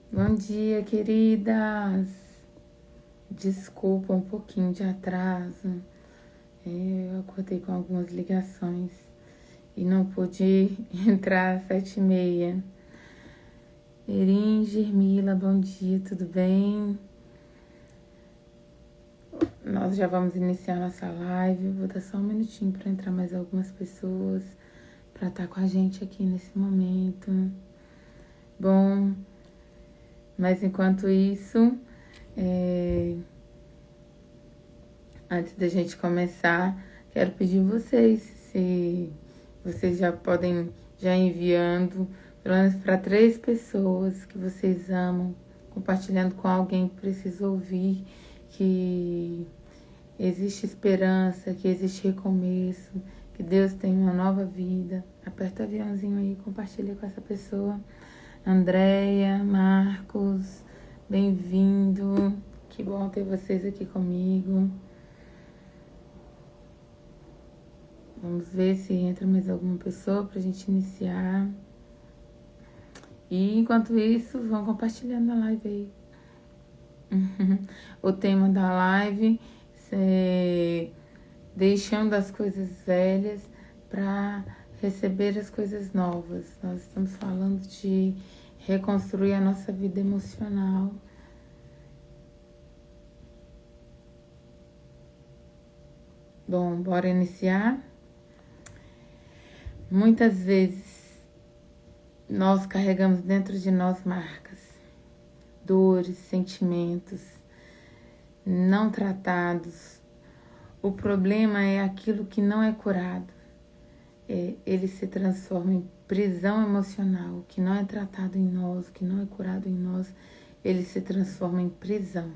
Bom dia, queridas. Desculpa um pouquinho de atraso. Eu acordei com algumas ligações e não pude entrar às 7h30. Erin, Germila, bom dia, tudo bem? Nós já vamos iniciar nossa live. Vou dar só um minutinho para entrar mais algumas pessoas para estar com a gente aqui nesse momento. Bom, mas enquanto isso, antes da gente começar, quero pedir vocês, se vocês já podem enviando, pelo menos para 3 pessoas que vocês amam, compartilhando com alguém que precisa ouvir, que existe esperança, que existe recomeço, que Deus tem uma nova vida. Aperta o aviãozinho aí, compartilha com essa pessoa. Andréia, Marcos, bem-vindo. Que bom ter vocês aqui comigo. Vamos ver se entra mais alguma pessoa para a gente iniciar. E enquanto isso, vão compartilhando a live aí. O tema da live é deixando as coisas velhas para receber as coisas novas. Nós estamos falando de reconstruir a nossa vida emocional. Bom, bora iniciar? Muitas vezes nós carregamos dentro de nós marcas, dores, sentimentos não tratados. O problema é aquilo que não é curado. Ele se transforma em prisão emocional. O que não é tratado em nós, o que não é curado em nós, ele se transforma em prisão.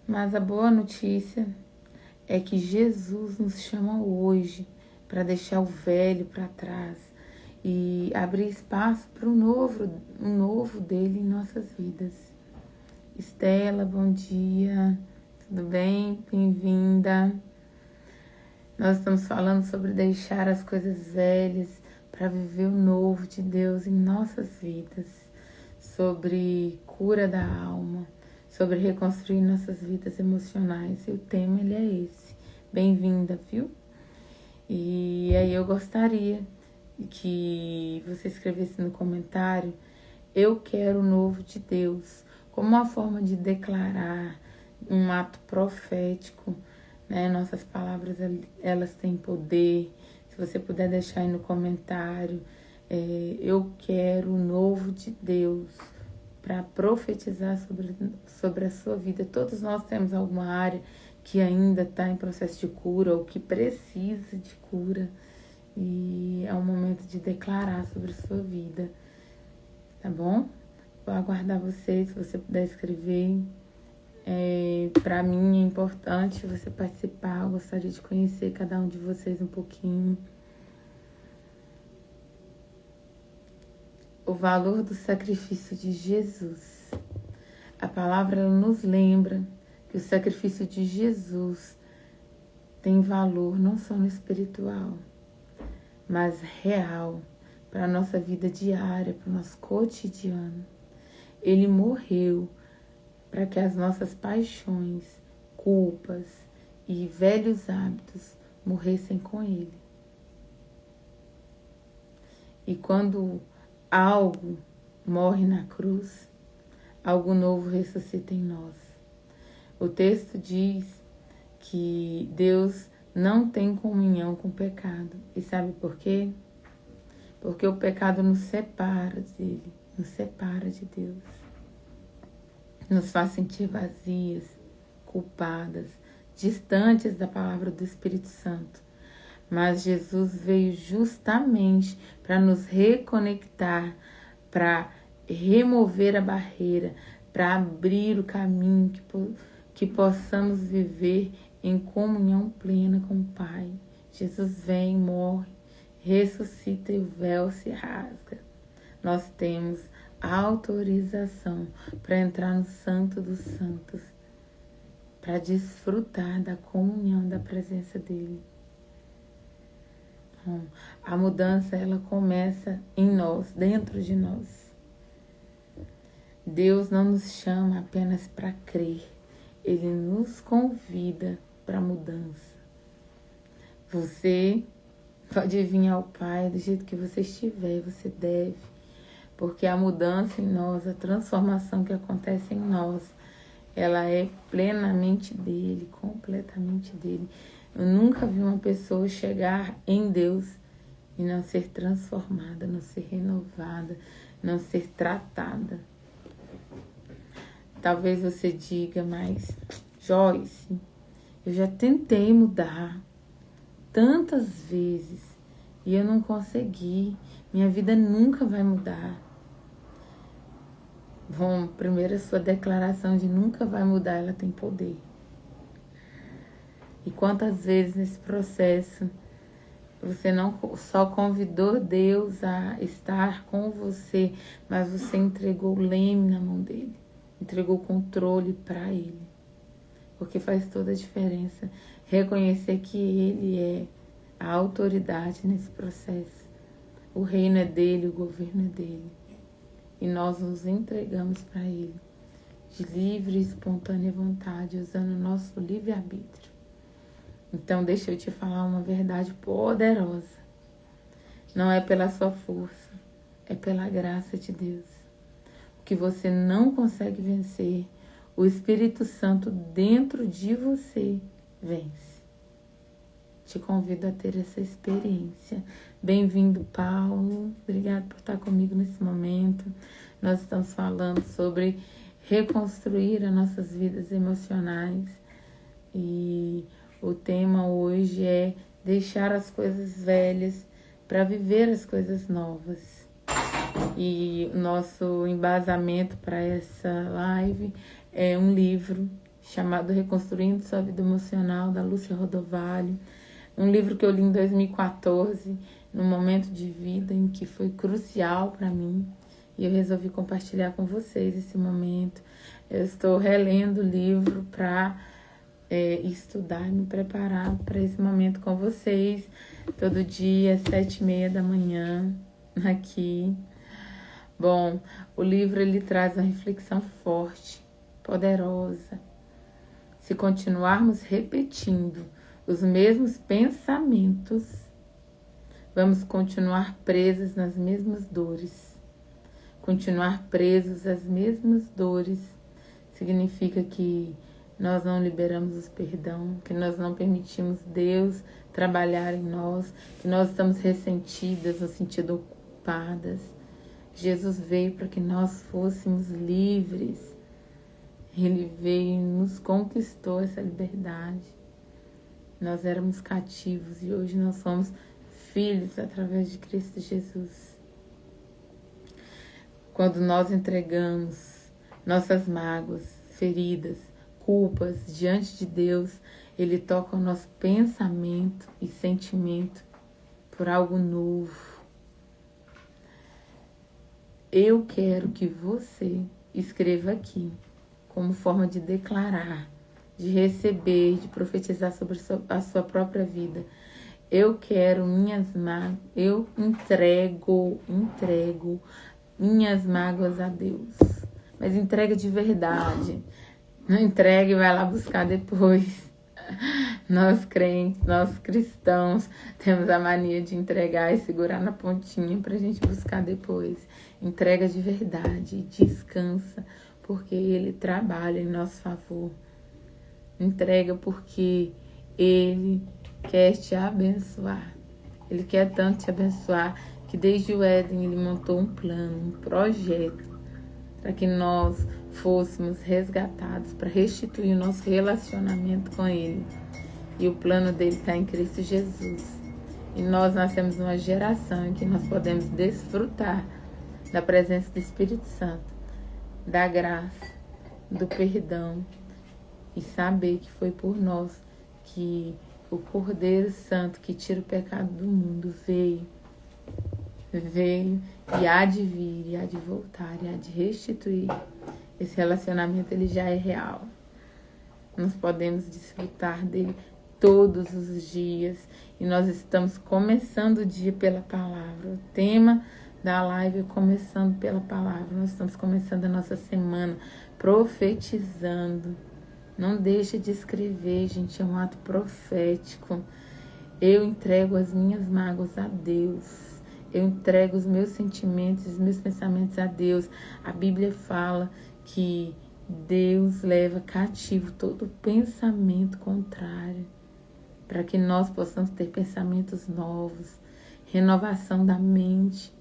Mas a boa notícia é que Jesus nos chama hoje para deixar o velho para trás e abrir espaço para o novo dele em nossas vidas. Estela, bom dia, tudo bem? Bem-vinda. Nós estamos falando sobre deixar as coisas velhas para viver o novo de Deus em nossas vidas, sobre cura da alma, sobre reconstruir nossas vidas emocionais. E o tema ele é esse. Bem-vinda, viu? E aí eu gostaria que você escrevesse no comentário: eu quero o novo de Deus, como uma forma de declarar um ato profético, né? Nossas palavras, elas têm poder. Se você puder deixar aí no comentário, eu quero o novo de Deus, para profetizar sobre a sua vida. Todos nós temos alguma área que ainda está em processo de cura ou que precisa de cura. E é um momento de declarar sobre a sua vida, tá bom? Vou aguardar vocês, se você puder escrever. Para mim é importante você participar, eu gostaria de conhecer cada um de vocês um pouquinho. O valor do sacrifício de Jesus. A palavra ela nos lembra que o sacrifício de Jesus tem valor não só no espiritual, mas real para a nossa vida diária, para o nosso cotidiano. Ele morreu para que as nossas paixões, culpas e velhos hábitos morressem com ele. E quando algo morre na cruz, algo novo ressuscita em nós. O texto diz que Deus não tem comunhão com o pecado. E sabe por quê? Porque o pecado nos separa dele, nos separa de Deus. Nos faz sentir vazias, culpadas, distantes da palavra do Espírito Santo. Mas Jesus veio justamente para nos reconectar, para remover a barreira, para abrir o caminho que possamos viver em comunhão plena com o Pai. Jesus vem, morre, ressuscita e o véu se rasga. Nós temos autorização para entrar no Santo dos Santos, para desfrutar da comunhão da presença dele. A mudança ela começa em nós, dentro de nós. Deus não nos chama apenas para crer, Ele nos convida para mudança. Você pode vir ao Pai do jeito que você estiver, você deve, porque a mudança em nós, a transformação que acontece em nós, ela é plenamente dele, completamente dele. Eu nunca vi uma pessoa chegar em Deus e não ser transformada, não ser renovada, não ser tratada. Talvez você diga, mas Joyce, eu já tentei mudar tantas vezes e eu não consegui. Minha vida nunca vai mudar. Bom, primeiro a sua declaração de nunca vai mudar, ela tem poder. E quantas vezes nesse processo você não só convidou Deus a estar com você, mas você entregou o leme na mão dele, entregou o controle para ele. Porque faz toda a diferença reconhecer que ele é a autoridade nesse processo. O reino é dele, o governo é dele. E nós nos entregamos para ele de livre e espontânea vontade, usando o nosso livre-arbítrio. Então, deixa eu te falar uma verdade poderosa. Não é pela sua força, é pela graça de Deus. O que você não consegue vencer, o Espírito Santo dentro de você vence. Te convido a ter essa experiência. Bem-vindo, Paulo. Obrigado por estar comigo nesse momento. Nós estamos falando sobre reconstruir as nossas vidas emocionais. E o tema hoje é deixar as coisas velhas para viver as coisas novas. E o nosso embasamento para essa live é um livro chamado Reconstruindo Sua Vida Emocional, da Lúcia Rodovalho. Um livro que eu li em 2014, num momento de vida em que foi crucial para mim. E eu resolvi compartilhar com vocês esse momento. Eu estou relendo o livro para estudar e me preparar para esse momento com vocês. Todo dia, às 7h30 da manhã, aqui. Bom, o livro ele traz uma reflexão forte, poderosa. Se continuarmos repetindo os mesmos pensamentos, vamos continuar presos nas mesmas dores. Continuar presos às mesmas dores significa que nós não liberamos o perdão, que nós não permitimos Deus trabalhar em nós, que nós estamos ressentidas, no sentido culpadas. Jesus veio para que nós fôssemos livres. Ele veio e nos conquistou essa liberdade. Nós éramos cativos e hoje nós somos filhos através de Cristo Jesus. Quando nós entregamos nossas mágoas, feridas, culpas diante de Deus, Ele toca o nosso pensamento e sentimento por algo novo. Eu quero que você escreva aqui, como forma de declarar, de receber, de profetizar sobre a sua própria vida. Eu quero minhas mágoas, eu entrego minhas mágoas a Deus. Mas entrega de verdade. Não entregue e vai lá buscar depois. Nós crentes, nós cristãos, temos a mania de entregar e segurar na pontinha pra gente buscar depois. Entrega de verdade, descansa, porque Ele trabalha em nosso favor. Entrega porque Ele quer te abençoar. Ele quer tanto te abençoar que desde o Éden Ele montou um plano, um projeto para que nós fôssemos resgatados, para restituir o nosso relacionamento com Ele. E o plano dele está em Cristo Jesus. E nós nascemos numa geração em que nós podemos desfrutar da presença do Espírito Santo, da graça, do perdão e saber que foi por nós que o Cordeiro Santo que tira o pecado do mundo veio e há de vir, e há de voltar, e há de restituir. Esse relacionamento ele já é real. Nós podemos desfrutar dele todos os dias e nós estamos começando o dia pela palavra. O tema da live, começando pela palavra. Nós estamos começando a nossa semana profetizando. Não deixa de escrever, gente, é um ato profético. Eu entrego as minhas mágoas a Deus. Eu entrego os meus sentimentos, os meus pensamentos a Deus. A Bíblia fala que Deus leva cativo todo pensamento contrário, para que nós possamos ter pensamentos novos, renovação da mente.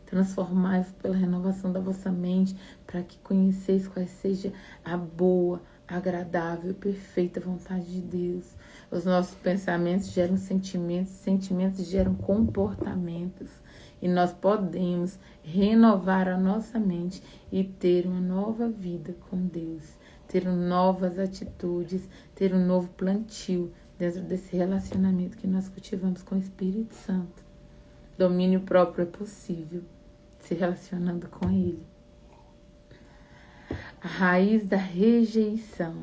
Transformai-vos pela renovação da vossa mente, para que conheceis qual seja a boa, agradável e perfeita vontade de Deus. Os nossos pensamentos geram sentimentos, sentimentos geram comportamentos. E nós podemos renovar a nossa mente e ter uma nova vida com Deus. Ter novas atitudes, ter um novo plantio dentro desse relacionamento que nós cultivamos com o Espírito Santo. Domínio próprio é possível, se relacionando com Ele. A raiz da rejeição.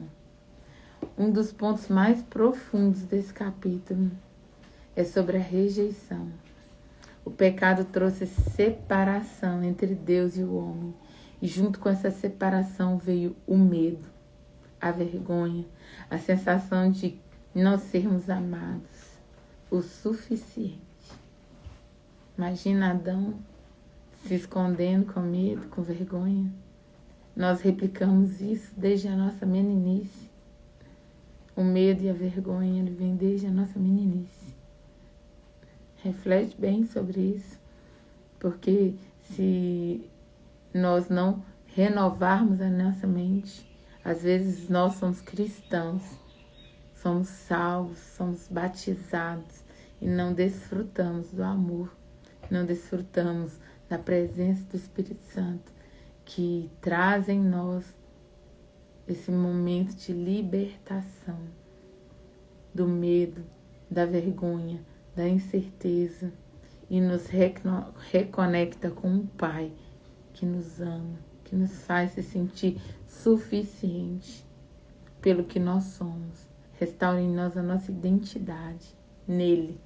Um dos pontos mais profundos desse capítulo é sobre a rejeição. O pecado trouxe separação entre Deus e o homem. E junto com essa separação veio o medo, a vergonha, a sensação de não sermos amados o suficiente. Imagina Adão se escondendo com medo, com vergonha. Nós replicamos isso desde a nossa meninice. O medo e a vergonha, ele vem desde a nossa meninice. Reflete bem sobre isso, porque se nós não renovarmos a nossa mente, às vezes nós somos cristãos, somos salvos, somos batizados e não desfrutamos do amor, não desfrutamos da presença do Espírito Santo, que traz em nós esse momento de libertação do medo, da vergonha, da incerteza, e nos reconecta com um Pai que nos ama, que nos faz se sentir suficiente pelo que nós somos. Restaura em nós a nossa identidade nele.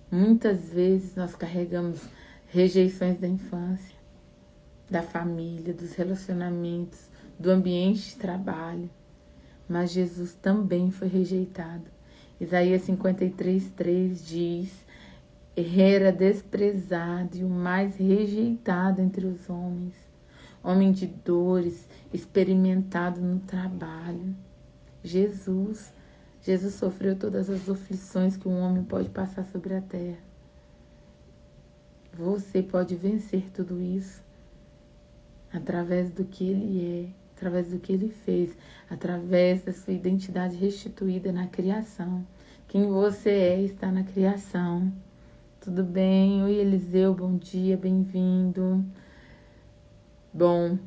Muitas vezes nós carregamos rejeições da infância, da família, dos relacionamentos, do ambiente de trabalho, mas Jesus também foi rejeitado. Isaías 53:3 diz: era desprezado e o mais rejeitado entre os homens, homem de dores, experimentado no trabalho. Jesus sofreu todas as aflições que um homem pode passar sobre a terra. Você pode vencer tudo isso através do que Ele é, através do que Ele fez, através da sua identidade restituída na criação. Quem você é está na criação. Tudo bem? Oi, Eliseu, bom dia, bem-vindo. Bom,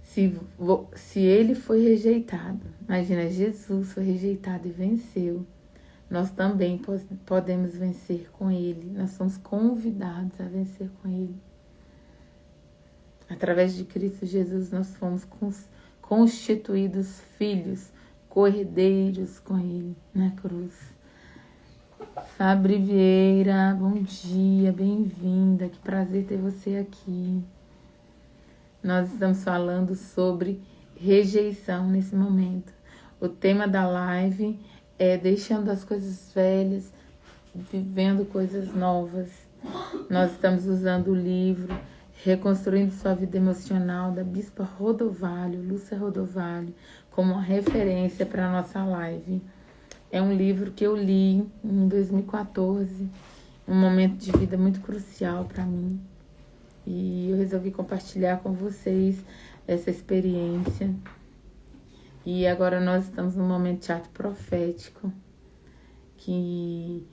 se ele foi rejeitado, imagina, Jesus foi rejeitado e venceu, nós também podemos vencer com Ele. Nós somos convidados a vencer com Ele. Através de Cristo Jesus, nós fomos constituídos filhos, co-herdeiros com Ele na cruz. Fabri Vieira, bom dia, bem-vinda, que prazer ter você aqui. Nós estamos falando sobre rejeição nesse momento. O tema da live é deixando as coisas velhas, vivendo coisas novas. Nós estamos usando o livro Reconstruindo Sua Vida Emocional, da Bispa Rodovalho, Lúcia Rodovalho, como uma referência para a nossa live. É um livro que eu li em 2014, um momento de vida muito crucial para mim. E eu resolvi compartilhar com vocês essa experiência. E agora nós estamos num momento de ato profético, que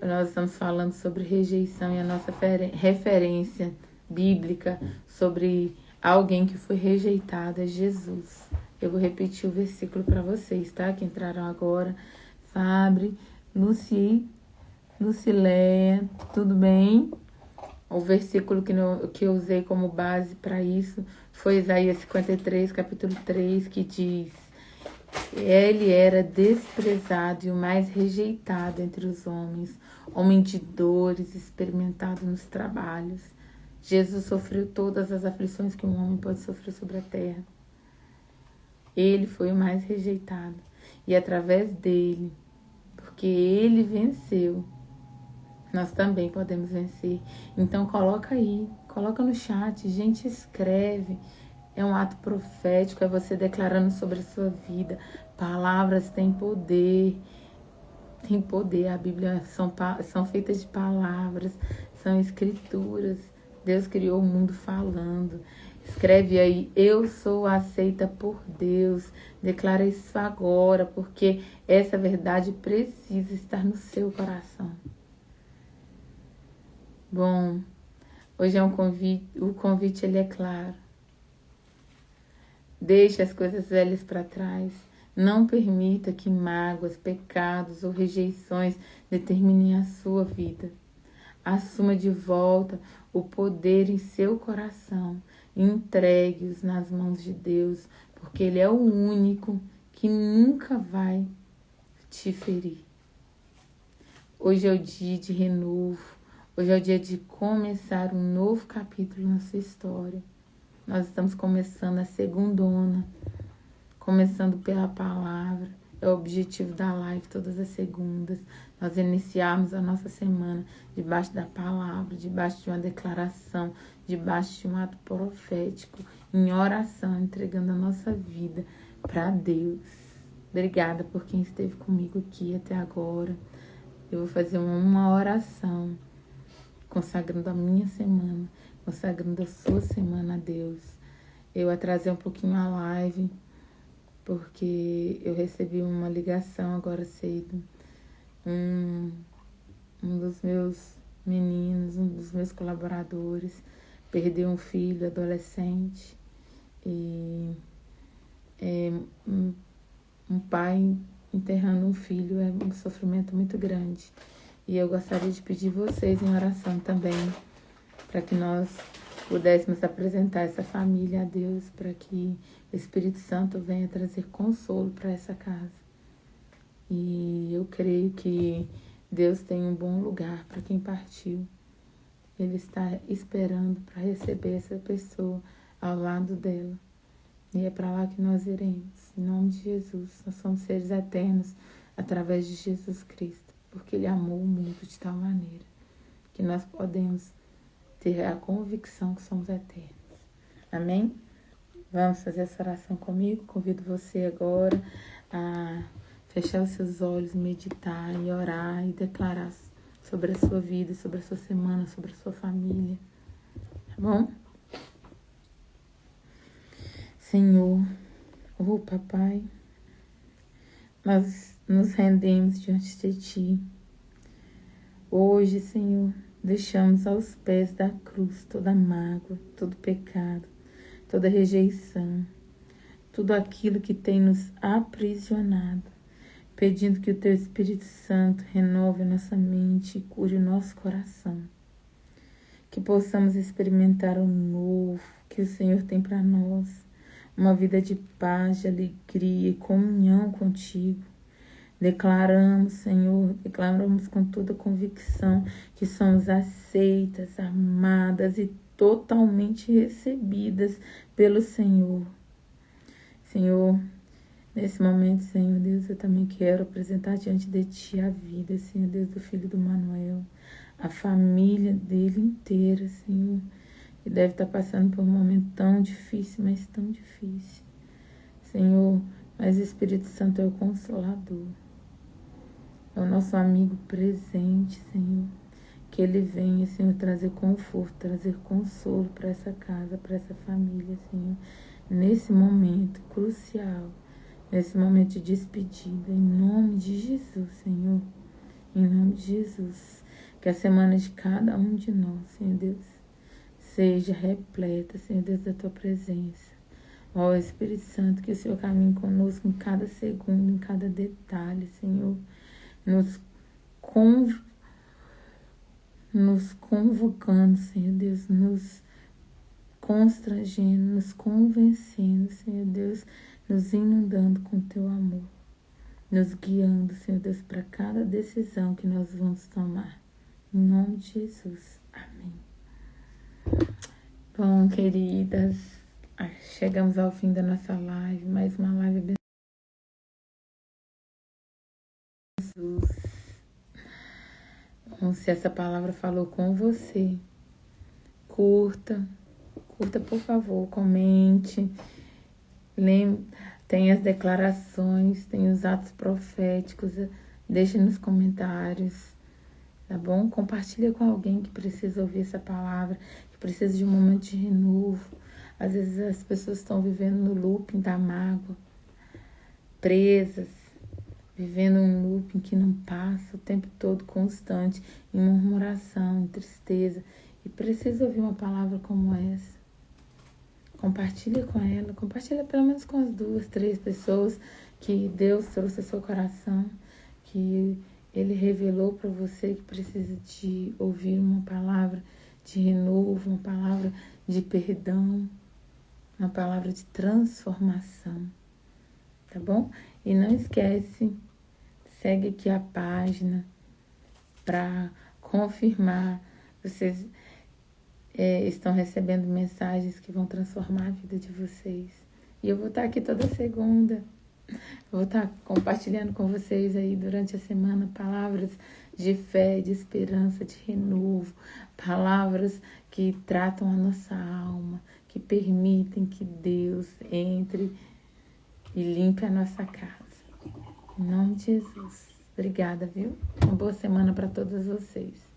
nós estamos falando sobre rejeição, e a nossa referência bíblica sobre alguém que foi rejeitado é Jesus. Eu vou repetir o versículo para vocês, tá? Que entraram agora. Fabre, Lucileia, tudo bem? O versículo que eu usei como base para isso foi Isaías 53, capítulo 3, que diz: ele era desprezado e o mais rejeitado entre os homens, homem de dores, experimentado nos trabalhos. Jesus sofreu todas as aflições que um homem pode sofrer sobre a terra. Ele foi o mais rejeitado. E através dele, porque ele venceu, nós também podemos vencer. Então coloca aí, coloca no chat, gente, escreve. É um ato profético, é você declarando sobre a sua vida. Palavras têm poder. Tem poder, a Bíblia são feitas de palavras, são escrituras. Deus criou o mundo falando. Escreve aí, eu sou aceita por Deus. Declara isso agora, porque essa verdade precisa estar no seu coração. Bom, hoje é um convite, o convite ele é claro. Deixe as coisas velhas para trás. Não permita que mágoas, pecados ou rejeições determinem a sua vida. Assuma de volta o poder em seu coração. Entregue-os nas mãos de Deus, porque Ele é o único que nunca vai te ferir. Hoje é o dia de renovo. Hoje é o dia de começar um novo capítulo na sua história. Nós estamos começando a segundona, começando pela palavra. É o objetivo da live todas as segundas. Nós iniciarmos a nossa semana debaixo da palavra, debaixo de uma declaração, debaixo de um ato profético, em oração, entregando a nossa vida para Deus. Obrigada por quem esteve comigo aqui até agora. Eu vou fazer uma oração, consagrando a minha semana, consagrando a sua semana a Deus. Eu atrasei um pouquinho a live, porque eu recebi uma ligação agora cedo. Um dos meus meninos, um dos meus colaboradores, perdeu um filho adolescente. E um pai enterrando um filho é um sofrimento muito grande. E eu gostaria de pedir vocês em oração também, para que nós pudéssemos apresentar essa família a Deus, para que o Espírito Santo venha trazer consolo para essa casa. E eu creio que Deus tem um bom lugar para quem partiu. Ele está esperando para receber essa pessoa ao lado dela. E é para lá que nós iremos. Em nome de Jesus, nós somos seres eternos através de Jesus Cristo, porque Ele amou o mundo de tal maneira que nós podemos ter a convicção que somos eternos. Amém? Vamos fazer essa oração comigo? Convido você agora a fechar os seus olhos, meditar e orar e declarar sobre a sua vida, sobre a sua semana, sobre a sua família. Tá bom? Senhor, Papai, nós nos rendemos diante de Ti. Hoje, Senhor, deixamos aos pés da cruz toda mágoa, todo pecado, toda rejeição, tudo aquilo que tem nos aprisionado, pedindo que o Teu Espírito Santo renove a nossa mente e cure o nosso coração. Que possamos experimentar o novo que o Senhor tem para nós, uma vida de paz, de alegria e comunhão contigo. Declaramos, Senhor, declaramos com toda convicção que somos aceitas, amadas e totalmente recebidas pelo Senhor. Senhor, nesse momento, Senhor Deus, eu também quero apresentar diante de Ti a vida, Senhor Deus, do filho do Manuel, a família dele inteira, Senhor, que deve estar passando por um momento tão difícil, mas tão difícil. Senhor, mas o Espírito Santo é o Consolador, é o nosso amigo presente, Senhor, que Ele venha, Senhor, trazer conforto, trazer consolo para essa casa, para essa família, Senhor, nesse momento crucial, nesse momento de despedida, em nome de Jesus, Senhor, em nome de Jesus, que a semana de cada um de nós, Senhor Deus, seja repleta, Senhor Deus, da Tua presença. Ó Espírito Santo, que o Senhor caminhe conosco em cada segundo, em cada detalhe, Senhor, nos convocando, Senhor Deus, nos constrangendo, nos convencendo, Senhor Deus, nos inundando com Teu amor. nos guiando, Senhor Deus, para cada decisão que nós vamos tomar. Em nome de Jesus. Amém. Bom, queridas, chegamos ao fim da nossa live. Mais uma live abençoada. Bom, se essa palavra falou com você, curta, por favor, comente. Tem as declarações, tem os atos proféticos, deixe nos comentários, tá bom? Compartilha com alguém que precisa ouvir essa palavra, que precisa de um momento de renovo. Às vezes as pessoas estão vivendo no looping da mágoa, presas, vivendo um looping que não passa o tempo todo, constante, em murmuração, em tristeza, e precisa ouvir uma palavra como essa. Compartilha com ela, compartilha pelo menos com as 2, 3 pessoas que Deus trouxe ao seu coração, que Ele revelou para você que precisa de ouvir uma palavra de renovo, uma palavra de perdão, uma palavra de transformação, tá bom? E não esquece, segue aqui a página para confirmar. Vocês estão recebendo mensagens que vão transformar a vida de vocês. E eu vou estar aqui toda segunda. Vou estar compartilhando com vocês aí durante a semana palavras de fé, de esperança, de renovo. Palavras que tratam a nossa alma, que permitem que Deus entre e limpe a nossa casa. Em nome de Jesus. Obrigada, viu? Uma boa semana para todos vocês.